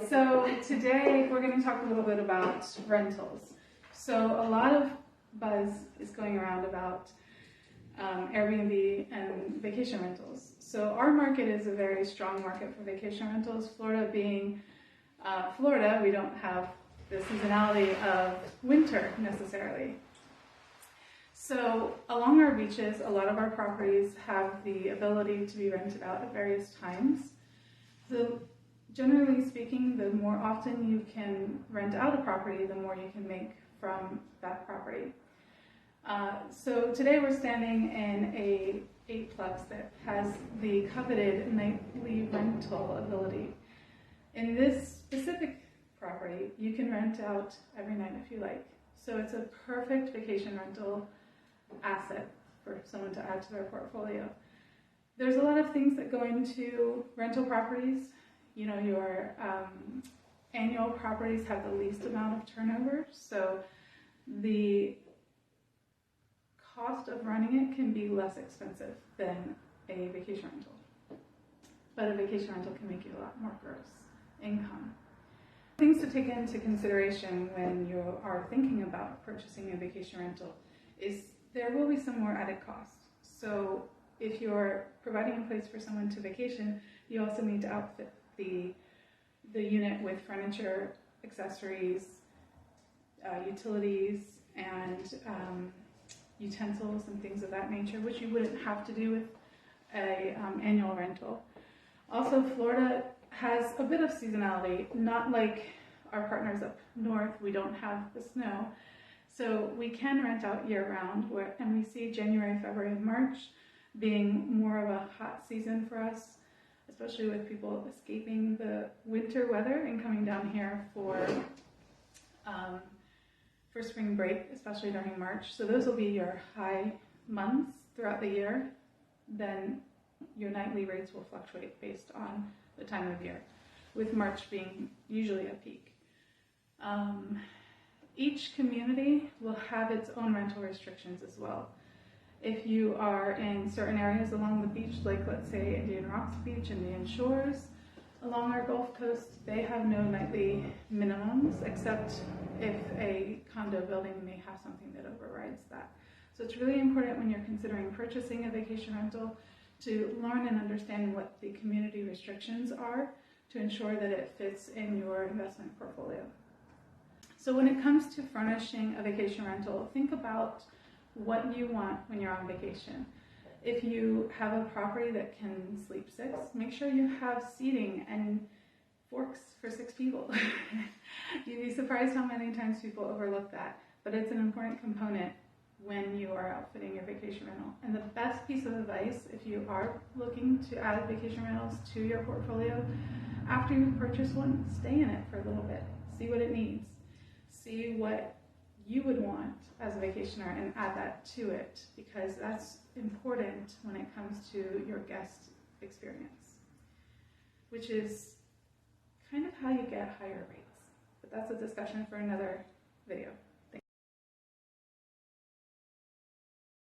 So today we're going to talk a little bit about rentals. So a lot of buzz is going around about Airbnb and vacation rentals. So our market is a very strong market for vacation rentals. Florida being Florida, we don't have the seasonality of winter necessarily. So along our beaches, a lot of our properties have the ability to be rented out at various times. Generally speaking, the more often you can rent out a property, the more you can make from that property. So today we're standing in a 8-plex that has the coveted nightly rental ability. In this specific property, you can rent out every night if you like. So it's a perfect vacation rental asset for someone to add to their portfolio. There's a lot of things that go into rental properties. You know, your annual properties have the least amount of turnover, so the cost of running it can be less expensive than a vacation rental. But a vacation rental can make you a lot more gross income. Things to take into consideration when you are thinking about purchasing a vacation rental is there will be some more added cost. So if you're providing a place for someone to vacation, you also need to outfit the unit with furniture, accessories, utilities, and utensils and things of that nature, which you wouldn't have to do with a annual rental. Also, Florida has a bit of seasonality, not like our partners up north. We don't have the snow, so we can rent out year-round, and we see January, February, and March being more of a hot season for us, especially with people escaping the winter weather and coming down here for spring break, especially during March. So those will be your high months throughout the year. Then your nightly rates will fluctuate based on the time of year, with March being usually a peak. Each community will have its own rental restrictions as well. If you are in certain areas along the beach, like let's say Indian Rocks Beach, Indian Shores, along our Gulf Coast, they have no nightly minimums, except if a condo building may have something that overrides that. So it's really important when you're considering purchasing a vacation rental to learn and understand what the community restrictions are to ensure that it fits in your investment portfolio. So when it comes to furnishing a vacation rental, think about what you want when you're on vacation. If you have a property that can sleep 6, make sure you have seating and forks for 6 people. You'd be surprised how many times people overlook that, but it's an important component when you are outfitting your vacation rental. And the best piece of advice, if you are looking to add vacation rentals to your portfolio, after you purchase one, stay in it for a little bit. See what it needs. See what you would want as a vacationer and add that to it, because that's important when it comes to your guest experience, which is kind of how you get higher rates. But that's a discussion for another video.